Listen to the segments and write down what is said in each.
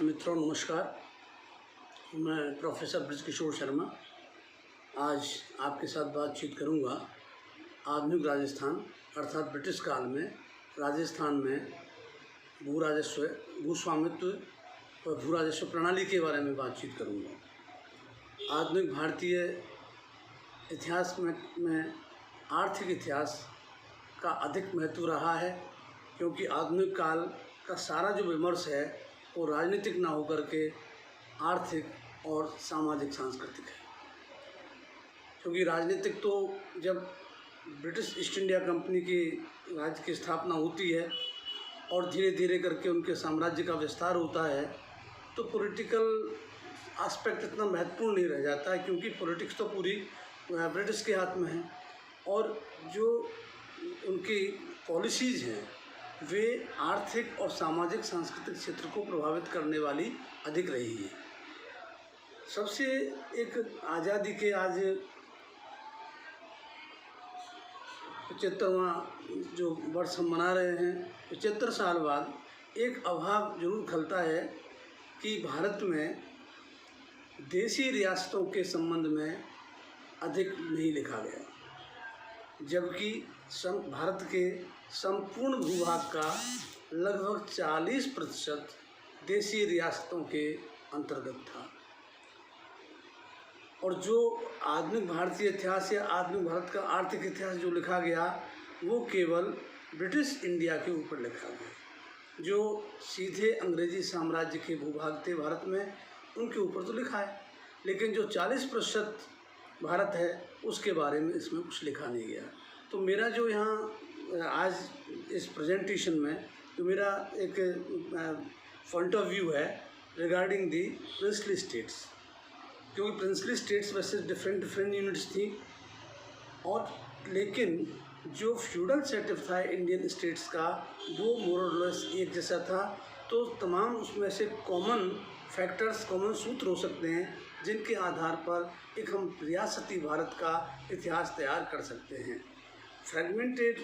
मित्रों नमस्कार। मैं प्रोफेसर ब्रजकिशोर शर्मा आज आपके साथ बातचीत करूंगा आधुनिक राजस्थान अर्थात ब्रिटिश काल में राजस्थान में भू राजस्व, भू स्वामित्व और भू राजस्व प्रणाली के बारे में बातचीत करूंगा। आधुनिक भारतीय इतिहास में आर्थिक इतिहास का अधिक महत्व रहा है, क्योंकि आधुनिक काल का सारा जो विमर्श है वो राजनीतिक ना होकर के आर्थिक और सामाजिक सांस्कृतिक है। क्योंकि राजनीतिक तो जब ब्रिटिश ईस्ट इंडिया कंपनी की राज्य की स्थापना होती है और धीरे धीरे करके उनके साम्राज्य का विस्तार होता है, तो पॉलिटिकल एस्पेक्ट इतना महत्वपूर्ण नहीं रह जाता है, क्योंकि पॉलिटिक्स तो पूरी ब्रिटिश के हाथ में है और जो उनकी पॉलिसीज़ हैं वे आर्थिक और सामाजिक सांस्कृतिक क्षेत्र को प्रभावित करने वाली अधिक रही है। सबसे एक आज़ादी के आज 75वां जो वर्ष हम मना रहे हैं, 75 साल बाद एक अभाव जरूर खलता है कि भारत में देशी रियासतों के संबंध में अधिक नहीं लिखा गया, जबकि भारत के संपूर्ण भूभाग का लगभग 40% देशी रियासतों के अंतर्गत था। और जो आधुनिक भारतीय इतिहास या आधुनिक भारत का आर्थिक इतिहास जो लिखा गया वो केवल ब्रिटिश इंडिया के ऊपर लिखा गया। जो सीधे अंग्रेजी साम्राज्य के भूभाग थे भारत में, उनके ऊपर तो लिखा है, लेकिन जो 40% भारत है उसके बारे में इसमें कुछ लिखा नहीं गया। तो मेरा जो यहाँ आज इस प्रेजेंटेशन में जो मेरा एक पॉइंट ऑफ व्यू है रिगार्डिंग दी प्रिंसली स्टेट्स, क्योंकि प्रिंसली स्टेट्स वैसे डिफरेंट यूनिट्स थी, और लेकिन जो फ्यूडल सेटअप था इंडियन स्टेट्स का वो मोर और लेस एक जैसा था। तो तमाम उसमें से कॉमन फैक्टर्स, कॉमन सूत्र हो सकते हैं जिनके आधार पर एक हम रियासती भारत का इतिहास तैयार कर सकते हैं। फ्रेगमेंटेड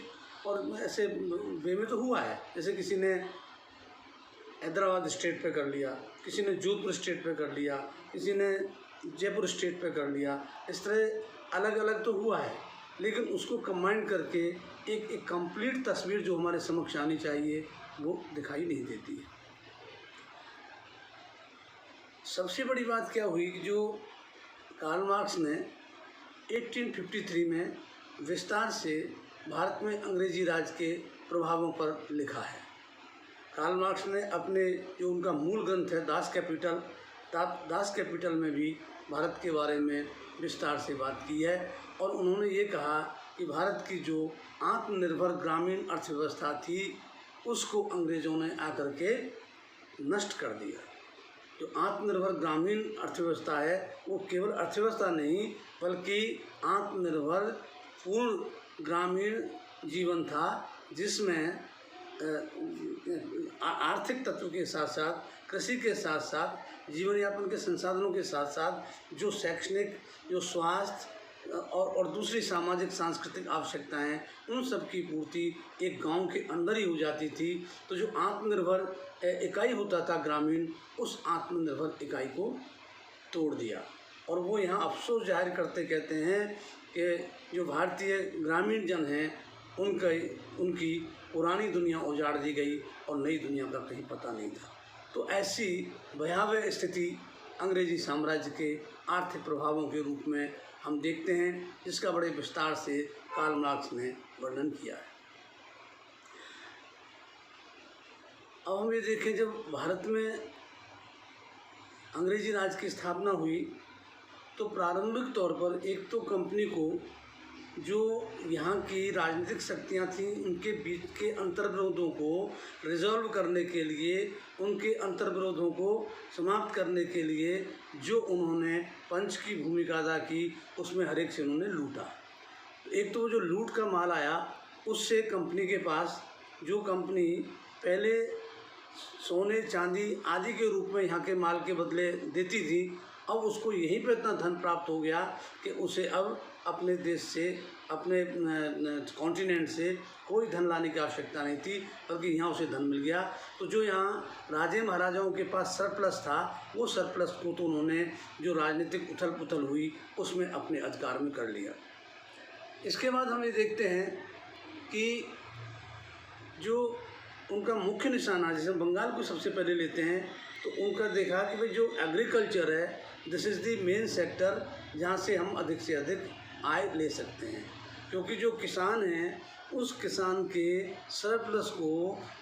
और ऐसे वे में तो हुआ है, जैसे किसी ने हैदराबाद स्टेट पे कर लिया, किसी ने जोधपुर स्टेट पे कर लिया, किसी ने जयपुर स्टेट पे कर लिया, इस तरह अलग अलग तो हुआ है, लेकिन उसको कंबाइन करके एक कंप्लीट तस्वीर जो हमारे समक्ष आनी चाहिए वो दिखाई नहीं देती है। सबसे बड़ी बात क्या हुई कि जो कार्ल मार्क्स ने 1853 में विस्तार से भारत में अंग्रेजी राज के प्रभावों पर लिखा है। कार्ल मार्क्स ने अपने जो उनका मूल ग्रंथ है दास कैपिटल में भी भारत के बारे में विस्तार से बात की है, और उन्होंने ये कहा कि भारत की जो आत्मनिर्भर ग्रामीण अर्थव्यवस्था थी उसको अंग्रेज़ों ने आकर के नष्ट कर दिया। जो आत्मनिर्भर ग्रामीण अर्थव्यवस्था है वो केवल अर्थव्यवस्था नहीं बल्कि आत्मनिर्भर पूर्ण ग्रामीण जीवन था, जिसमें आर्थिक तत्व के साथ साथ कृषि के साथ साथ जीवन यापन के संसाधनों के साथ साथ जो शैक्षणिक, जो स्वास्थ्य और दूसरी सामाजिक सांस्कृतिक आवश्यकताएं, उन सब की पूर्ति एक गांव के अंदर ही हो जाती थी। तो जो आत्मनिर्भर इकाई होता था ग्रामीण, उस आत्मनिर्भर इकाई को तोड़ दिया। और वो यहाँ अफसोस जाहिर करते कहते हैं कि जो भारतीय ग्रामीण जन हैं उनकी पुरानी दुनिया उजाड़ दी गई और नई दुनिया का कहीं पता नहीं था। तो ऐसी भयावह स्थिति अंग्रेजी साम्राज्य के आर्थिक प्रभावों के रूप में हम देखते हैं, जिसका बड़े विस्तार से कार्ल मार्क्स ने वर्णन किया है। अब हम ये देखें, जब भारत में अंग्रेजी राज की स्थापना हुई तो प्रारंभिक तौर पर एक तो कंपनी को जो यहाँ की राजनीतिक शक्तियाँ थीं उनके बीच के अंतर्विरोधों को रिजॉल्व करने के लिए, उनके अंतर्विरोधों को समाप्त करने के लिए जो उन्होंने पंच की भूमिका अदा की, उसमें हर एक से उन्होंने लूटा। एक तो वो जो लूट का माल आया उससे कंपनी के पास, जो कंपनी पहले सोने चांदी आदि के रूप में यहाँ के माल के बदले देती थी, अब उसको यहीं पर इतना धन प्राप्त हो गया कि उसे अब अपने देश से, अपने कॉन्टिनेंट से कोई धन लाने की आवश्यकता नहीं थी, बल्कि यहाँ उसे धन मिल गया। तो जो यहाँ राजे महाराजाओं के पास सरप्लस था, वो सरप्लस को तो उन्होंने जो राजनीतिक उथल पुथल हुई उसमें अपने अधिकार में कर लिया। इसके बाद हम ये देखते हैं कि जो उनका मुख्य निशाना, जैसे बंगाल को सबसे पहले लेते हैं, तो उनका देखा कि भाई जो एग्रीकल्चर है, this is the main sector जहाँ से हम अधिक से अधिक आय ले सकते हैं, क्योंकि जो किसान हैं उस किसान के सरप्लस को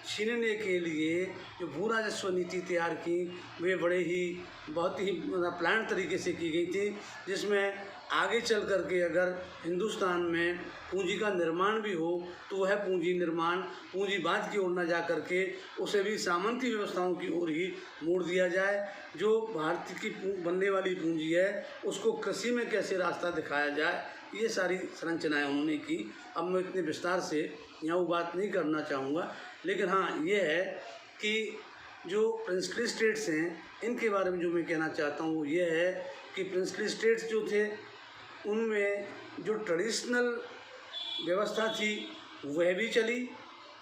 छीनने के लिए जो भू राजस्व नीति तैयार की, वे बहुत ही प्लान तरीके से की गई थी, जिसमें आगे चल करके अगर हिंदुस्तान में पूंजी का निर्माण भी हो तो वह पूंजीवाद की ओर न जा करके उसे भी सामंती व्यवस्थाओं की ओर ही मोड़ दिया जाए। जो भारत की बनने वाली पूंजी है उसको कृषि में कैसे रास्ता दिखाया जाए, ये सारी संरचनाएं उन्होंने की। अब मैं इतने विस्तार से यहाँ वो बात नहीं करना चाहूँगा, लेकिन हाँ ये है कि जो प्रिंसली स्टेट्स हैं इनके बारे में जो मैं कहना चाहता हूँ वो ये है कि प्रिंसली स्टेट्स जो थे उनमें जो ट्रेडिशनल व्यवस्था थी वह भी चली,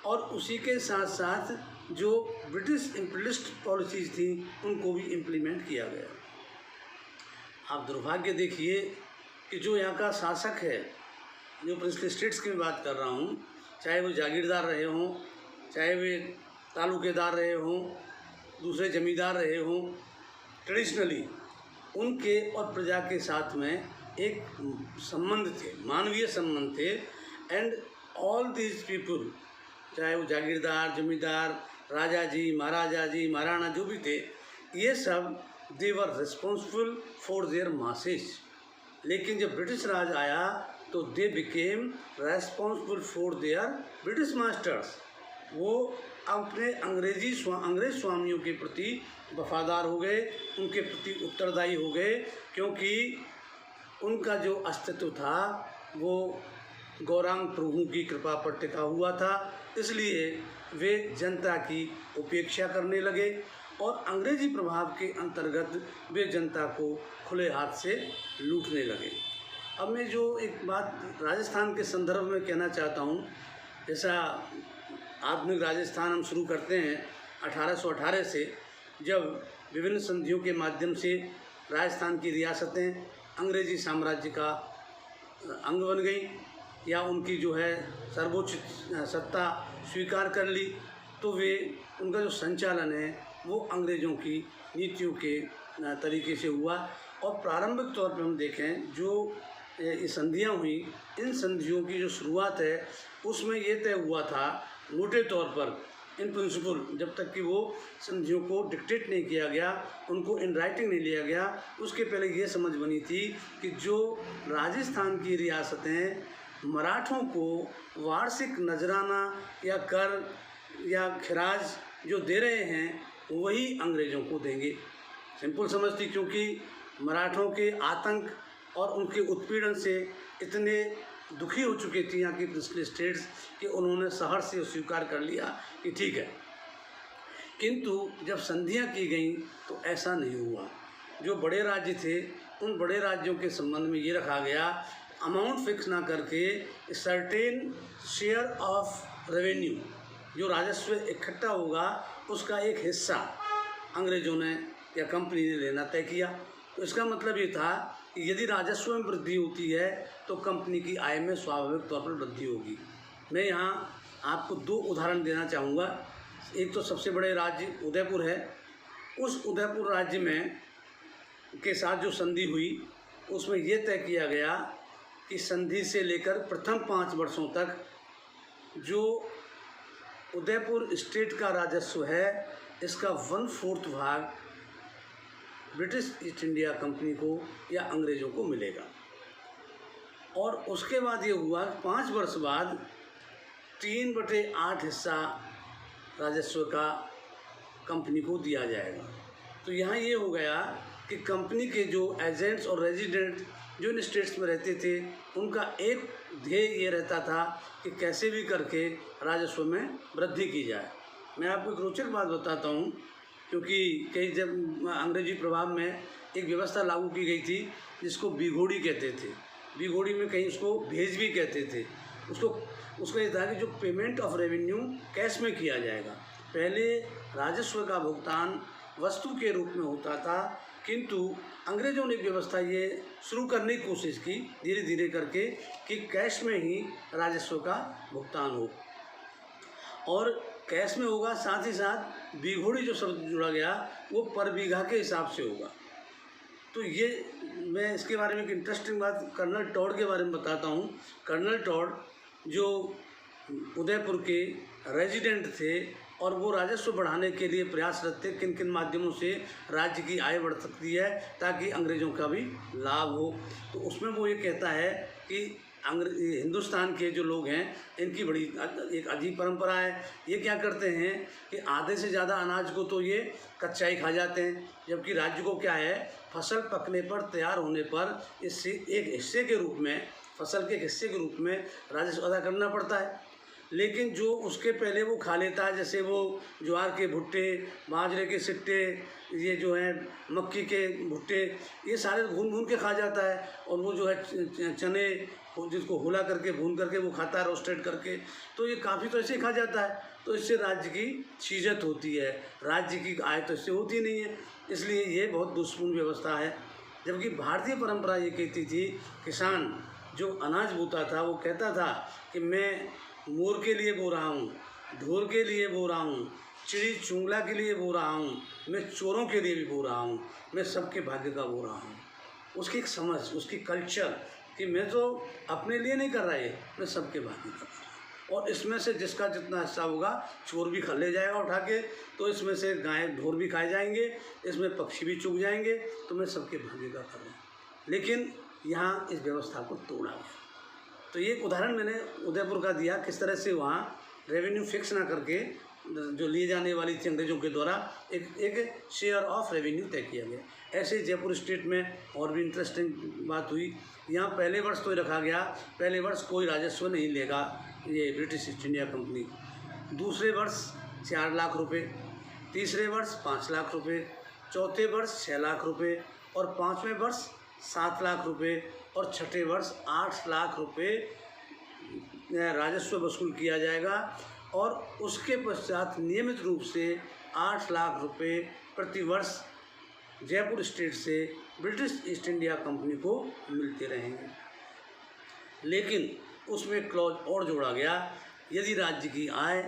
और उसी के साथ साथ जो ब्रिटिश इम्पीरियलिस्ट पॉलिसीज़ थी उनको भी इम्प्लीमेंट किया गया। आप दुर्भाग्य देखिए कि जो यहाँ का शासक है, जो प्रिंसली स्टेट्स की बात कर रहा हूँ, चाहे वो जागीरदार रहे हों, चाहे वे तालुकेदार रहे हों, दूसरे जमींदार रहे हों, ट्रेडिशनली उनके और प्रजा के साथ में एक संबंध थे, मानवीय संबंध थे। एंड ऑल दीज पीपल, चाहे वो जागीरदार, जमींदार, राजा जी, महाराजा जी, महाराणा जो भी थे, ये सब they were responsible for their masses. लेकिन जब ब्रिटिश राज आया तो they became responsible for their British masters. वो अपने अंग्रेज स्वामियों के प्रति वफादार हो गए, उनके प्रति उत्तरदायी हो गए, क्योंकि उनका जो अस्तित्व था वो गौरांग प्रभु की कृपा पर टिका हुआ था। इसलिए वे जनता की उपेक्षा करने लगे और अंग्रेजी प्रभाव के अंतर्गत वे जनता को खुले हाथ से लूटने लगे। अब मैं जो एक बात राजस्थान के संदर्भ में कहना चाहता हूँ, जैसा आधुनिक राजस्थान हम शुरू करते हैं 1818 से, जब विभिन्न संधियों के माध्यम से राजस्थान की रियासतें अंग्रेजी साम्राज्य का अंग बन गई या उनकी जो है सर्वोच्च सत्ता स्वीकार कर ली, तो उनका जो संचालन है वो अंग्रेज़ों की नीतियों के तरीके से हुआ। और प्रारंभिक तौर पर हम देखें जो ये संधियाँ हुई, इन संधियों की जो शुरुआत है उसमें ये तय हुआ था मोटे तौर पर, इन प्रिंसिपल, जब तक कि वो संधियों को डिक्टेट नहीं किया गया, उनको इन राइटिंग नहीं लिया गया, उसके पहले ये समझ बनी थी कि जो राजस्थान की रियासतें मराठों को वार्षिक नजराना या कर या खराज जो दे रहे हैं वही अंग्रेज़ों को देंगे। सिंपल समझती, क्योंकि मराठों के आतंक और उनके उत्पीड़न से इतने दुखी हो चुके थे यहाँ की प्रिंसली स्टेट्स कि उन्होंने सहर्ष से स्वीकार कर लिया कि ठीक है। किंतु जब संधियाँ की गईं तो ऐसा नहीं हुआ। जो बड़े राज्य थे उन बड़े राज्यों के संबंध में ये रखा गया, अमाउंट फिक्स ना करके सर्टेन शेयर ऑफ रेवेन्यू, जो राजस्व इकट्ठा होगा उसका एक हिस्सा अंग्रेज़ों ने या कंपनी ने लेना तय किया। तो इसका मतलब ये था कि यदि राजस्व में वृद्धि होती है तो कंपनी की आय में स्वाभाविक तौर पर वृद्धि होगी। मैं यहाँ आपको दो उदाहरण देना चाहूँगा। एक तो सबसे बड़े राज्य उदयपुर है, उस उदयपुर राज्य में के साथ जो संधि हुई उसमें यह तय किया गया कि संधि से लेकर प्रथम 5 वर्षों तक जो उदयपुर स्टेट का राजस्व है इसका 1/4 भाग ब्रिटिश ईस्ट इंडिया कंपनी को या अंग्रेज़ों को मिलेगा। और उसके बाद ये हुआ 5 वर्ष बाद 3/8 हिस्सा राजस्व का कंपनी को दिया जाएगा। तो यहाँ ये हो गया कि कंपनी के जो एजेंट्स और रेजिडेंट जो इन स्टेट्स में रहते थे उनका एक ध्येय ये रहता था कि कैसे भी करके राजस्व में वृद्धि की जाए। मैं आपको एक रोचक बात बताता हूँ, क्योंकि कई जब अंग्रेजी प्रभाव में एक व्यवस्था लागू की गई थी जिसको बिघोड़ी कहते थे। बीघोड़ी में कहीं उसको भेज भी कहते थे। उसका ये था कि जो पेमेंट ऑफ रेवेन्यू कैश में किया जाएगा। पहले राजस्व का भुगतान वस्तु के रूप में होता था, किंतु अंग्रेज़ों ने व्यवस्था ये शुरू करने की कोशिश की धीरे धीरे करके कि कैश में ही राजस्व का भुगतान हो, और कैश में होगा, साथ ही साथ बीघोड़ी जो शब्द जुड़ा गया वो पर बीघा के हिसाब से होगा। तो ये मैं इसके बारे में एक इंटरेस्टिंग बात कर्नल टॉड के बारे में बताता हूँ। कर्नल टॉड जो उदयपुर के रेजिडेंट थे और वो राजस्व बढ़ाने के लिए प्रयासरत थे, किन किन माध्यमों से राज्य की आय बढ़ सकती है ताकि अंग्रेज़ों का भी लाभ हो। तो उसमें वो ये कहता है कि हिंदुस्तान के जो लोग हैं इनकी बड़ी एक अजीब परंपरा है। ये क्या करते हैं कि आधे से ज़्यादा अनाज को तो ये कच्चा ही खा जाते हैं, जबकि राज्य को क्या है, फसल पकने पर, तैयार होने पर इससे एक हिस्से के रूप में, फसल के एक हिस्से के रूप में राजस्व अदा करना पड़ता है। लेकिन जो उसके पहले वो खा लेता है, जैसे वो ज्वार के भुट्टे, बाजरे के सिट्टे, ये जो है मक्की के भुट्टे, ये सारे भून भून के खा जाता है। और वो जो है चने जिसको हुला करके भून करके वो खाता है, रोस्टेड करके, तो ये काफ़ी तो ऐसे ही खा जाता है। तो इससे राज्य की चीज़त होती है, राज्य की आय तो इससे होती नहीं है, इसलिए ये बहुत दुष्पूर्ण व्यवस्था है। जबकि भारतीय परंपरा ये कहती थी, किसान जो अनाज बोता था वो कहता था कि मैं मोर के लिए बो रहा हूँ, ढोर के लिए बो रहा हूँ, चिड़ी चुंगला के लिए बो रहा हूँ, मैं चोरों के लिए भी बो रहा हूँ, मैं सबके भाग्य का बो रहा हूँ। उसकी एक समझ, उसकी कल्चर कि मैं तो अपने लिए नहीं कर रहा है, मैं सबके भाग्य का कर रहा हूँ। और इसमें से जिसका जितना हिस्सा होगा चोर भी खा ले जाएगा उठा के, तो इसमें से गाय ढोर भी खाए जाएंगे, इसमें पक्षी भी चुग जाएंगे, तो मैं सबके भाग्य का कर रहा हूँ। लेकिन यहाँ इस व्यवस्था को तोड़ा गया। तो ये एक उदाहरण मैंने उदयपुर का दिया, किस तरह से वहाँ रेवेन्यू फिक्स ना करके जो लिए जाने वाली थी अंग्रेजों के द्वारा एक शेयर ऑफ रेवेन्यू तय किया गया। ऐसे जयपुर स्टेट में और भी इंटरेस्टिंग बात हुई। यहाँ पहले वर्ष तो रखा गया, पहले वर्ष कोई राजस्व नहीं लेगा ये ब्रिटिश ईस्ट इंडिया कंपनी। दूसरे वर्ष 4 लाख रुपए, तीसरे वर्ष 5 लाख रुपए, चौथे वर्ष 6 लाख रुपए, और 5वें वर्ष 7 लाख रुपए, और छठे वर्ष 8 लाख रुपए राजस्व वसूल किया जाएगा। और उसके पश्चात नियमित रूप से 8 लाख रुपए प्रति वर्ष जयपुर स्टेट से ब्रिटिश ईस्ट इंडिया कंपनी को मिलते रहेंगे। लेकिन उसमें क्लॉज और जोड़ा गया, यदि राज्य की आय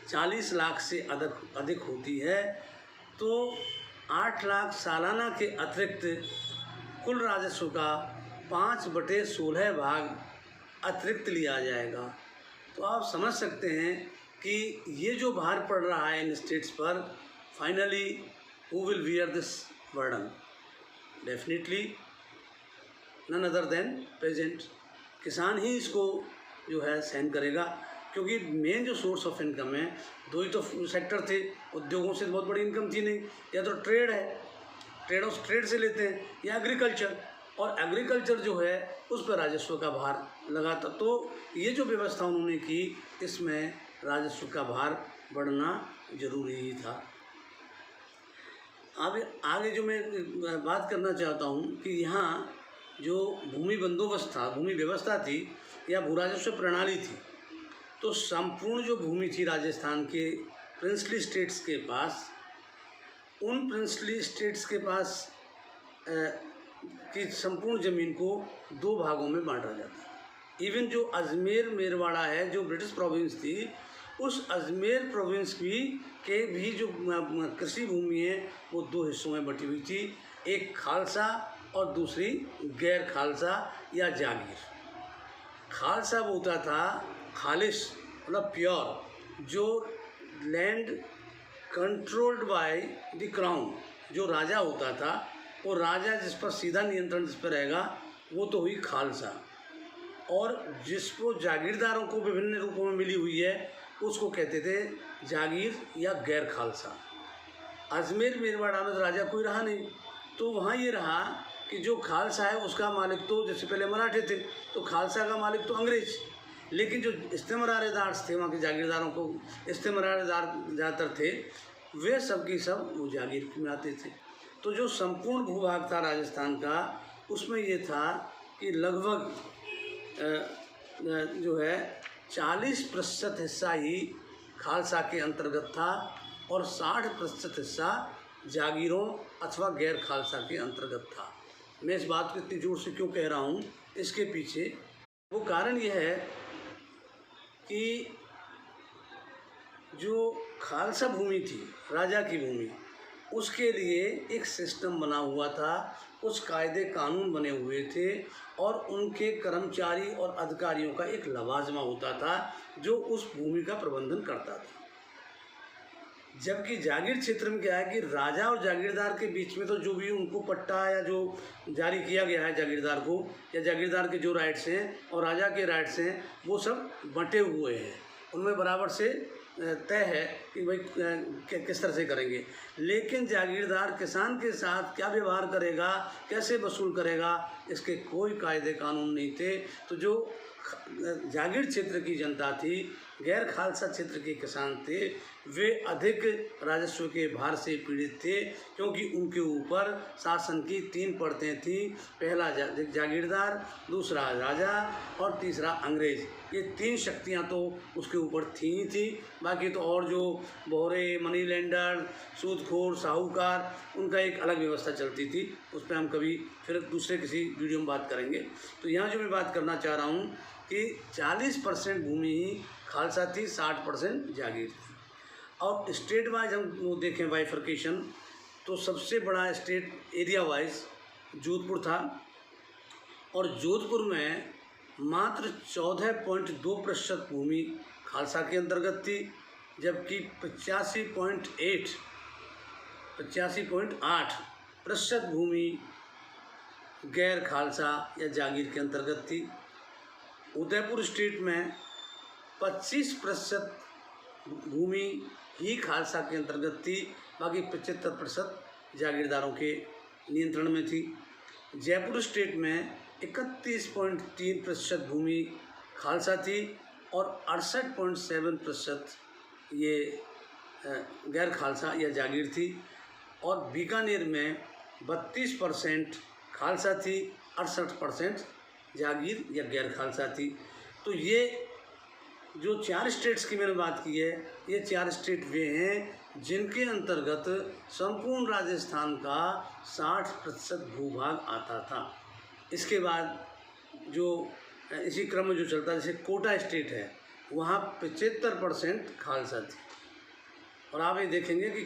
40 लाख से अधिक होती है तो 8 लाख सालाना के अतिरिक्त कुल राजस्व का 5/16 भाग अतिरिक्त लिया जाएगा। तो आप समझ सकते हैं कि ये जो भार पड़ रहा है इन स्टेट्स पर, finally who will bear this burden? Definitely none other than peasant. किसान ही इसको जो है सहन करेगा, क्योंकि मेन जो सोर्स ऑफ इनकम है, दो ही तो सेक्टर थे, उद्योगों से बहुत बड़ी इनकम थी नहीं, या तो ट्रेड है, ट्रेड से लेते हैं, या एग्रीकल्चर, और एग्रीकल्चर जो है उस पर राजस्व का भार लगा था। तो ये जो व्यवस्था उन्होंने की, इसमें राजस्व का भार बढ़ना जरूरी ही था। अब आगे जो मैं बात करना चाहता हूँ कि यहाँ जो भूमि बंदोबस्त था, भूमि व्यवस्था थी या भू राजस्व प्रणाली थी, तो संपूर्ण जो भूमि थी राजस्थान के प्रिंसली स्टेट्स के पास, उन प्रिंसली स्टेट्स के पास की संपूर्ण ज़मीन को 2 भागों में बांटा जाता। इवन जो अजमेर मेरवाड़ा है, जो ब्रिटिश प्रोविंस थी, उस अजमेर प्रोविंस के भी जो कृषि भूमि है वो 2 हिस्सों में बटी हुई थी, एक खालसा और दूसरी गैर खालसा या जागीर। खालसा वो होता था खालिश, मतलब प्योर, जो land controlled by the crown, जो राजा होता था, वो राजा जिस पर सीधा नियंत्रण जिस पर रहेगा वो तो हुई खालसा, और जिसको जागीरदारों को विभिन्न रूपों में मिली हुई है उसको कहते थे जागीर या गैर खालसा। अजमेर मेरवाड़ा में तो राजा कोई रहा नहीं, तो वहाँ ये रहा कि जो खालसा है उसका मालिक तो जैसे पहले मराठे थे, तो खालसा का मालिक तो अंग्रेज, लेकिन जो इस्तेमरारेदार थे, वहाँ के जागीरदारों को इस्तेमरारेदार ज़्यादातर थे, वे सब की सब वो जागीर में आते थे। तो जो संपूर्ण भूभाग था राजस्थान का, उसमें ये था कि लगभग जो है 40% हिस्सा ही खालसा के अंतर्गत था और 60% हिस्सा जागीरों अथवा गैर खालसा के अंतर्गत था। मैं इस बात को इतनी जोर से क्यों कह रहा हूँ, इसके पीछे वो कारण यह है कि जो खालसा भूमि थी, राजा की भूमि, उसके लिए एक सिस्टम बना हुआ था, कुछ कायदे कानून बने हुए थे और उनके कर्मचारी और अधिकारियों का एक लवाजमा होता था जो उस भूमि का प्रबंधन करता था। जबकि जागीर क्षेत्र में क्या है कि राजा और जागीरदार के बीच में तो जो भी उनको पट्टा या जो जारी किया गया है जागीरदार को, या जागीरदार के जो राइट्स हैं और राजा के राइट्स हैं, वो सब बंटे हुए हैं, उनमें बराबर से तय है कि भाई किस तरह से करेंगे। लेकिन जागीरदार किसान के साथ क्या व्यवहार करेगा, कैसे वसूल करेगा, इसके कोई कायदे कानून नहीं थे। तो जो जागीर क्षेत्र की जनता थी, गैर खालसा क्षेत्र के किसान थे, वे अधिक राजस्व के भार से पीड़ित थे क्योंकि उनके ऊपर शासन की 3 परतें थीं। पहला जागीरदार, दूसरा राजा और तीसरा अंग्रेज। ये 3 शक्तियां तो उसके ऊपर थी ही थी। बाकी तो और जो बोहरे, मनी लेंडर, सूदखोर, साहूकार, उनका एक अलग व्यवस्था चलती थी। उस पर हम कभी फिर दूसरे किसी वीडियो में बात करेंगे। तो यहाँ जो मैं बात करना चाह रहा हूँ कि 40% भूमि ही खालसा थी, 60% जागीर थी। और स्टेट वाइज हम वो देखें बाइफर्केशन, तो सबसे बड़ा स्टेट एरिया वाइज जोधपुर था और जोधपुर में मात्र 14.2% भूमि खालसा के अंतर्गत थी, जबकि 85.8% भूमि गैर खालसा या जागीर के अंतर्गत थी। उदयपुर स्टेट में 25% भूमि ही खालसा के अंतर्गत थी, बाकी 75% जागीरदारों के नियंत्रण में थी। जयपुर स्टेट में 31.3% भूमि खालसा थी और 68.7% ये गैर खालसा या जागीर थी। और बीकानेर में 32% खालसा थी, 68% जागीर या गैर खालसा थी। तो ये जो 4 स्टेट्स की मैंने बात की है, ये 4 स्टेट वे हैं जिनके अंतर्गत संपूर्ण राजस्थान का 60% भूभाग आता था। इसके बाद जो इसी क्रम में जो चलता है, जैसे कोटा स्टेट है, वहाँ 75% खालसा थी। और आप ये देखेंगे कि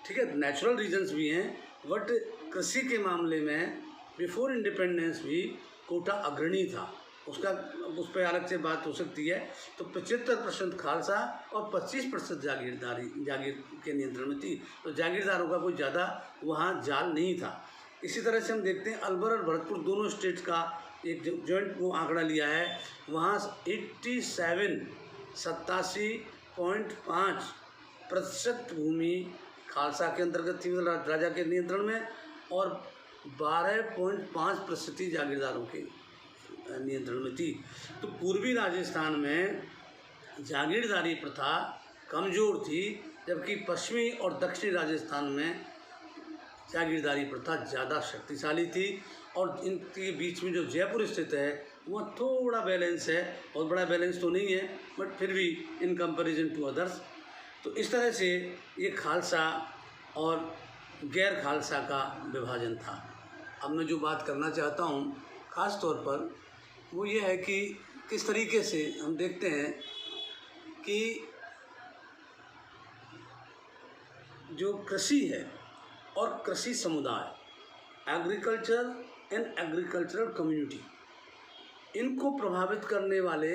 ठीक है, नेचुरल रीजन्स भी हैं, बट कृषि के मामले में बिफोर इंडिपेंडेंस भी कोटा अग्रणी था। उसका उस पर अलग से बात हो सकती है। तो 75% खालसा और 25% जागीर के नियंत्रण में थी। तो जागीरदारों का कोई ज़्यादा वहाँ जाल नहीं था। इसी तरह से हम देखते हैं अलवर और भरतपुर दोनों स्टेट्स का एक जॉइंट वो आंकड़ा लिया है, वहाँ 87.5% भूमि खालसा के अंतर्गत थी, मतलब राजा के नियंत्रण में, और 12.5% जागीरदारों के नियंत्रण में थी। तो पूर्वी राजस्थान में जागीरदारी प्रथा कमज़ोर थी, जबकि पश्चिमी और दक्षिणी राजस्थान में जागीरदारी प्रथा ज़्यादा शक्तिशाली थी। और इनके बीच में जो जयपुर स्थित है वह थोड़ा बैलेंस है, बहुत बड़ा बैलेंस तो नहीं है, बट फिर भी इन कंपैरिजन टू अदर्स। तो इस तरह से ये खालसा और गैर खालसा का विभाजन था। अब मैं जो बात करना चाहता हूँ ख़ास तौर पर वो ये है कि किस तरीके से हम देखते हैं कि जो कृषि है और कृषि समुदाय, एग्रीकल्चर एंड एग्रीकल्चरल कम्युनिटी, इनको प्रभावित करने वाले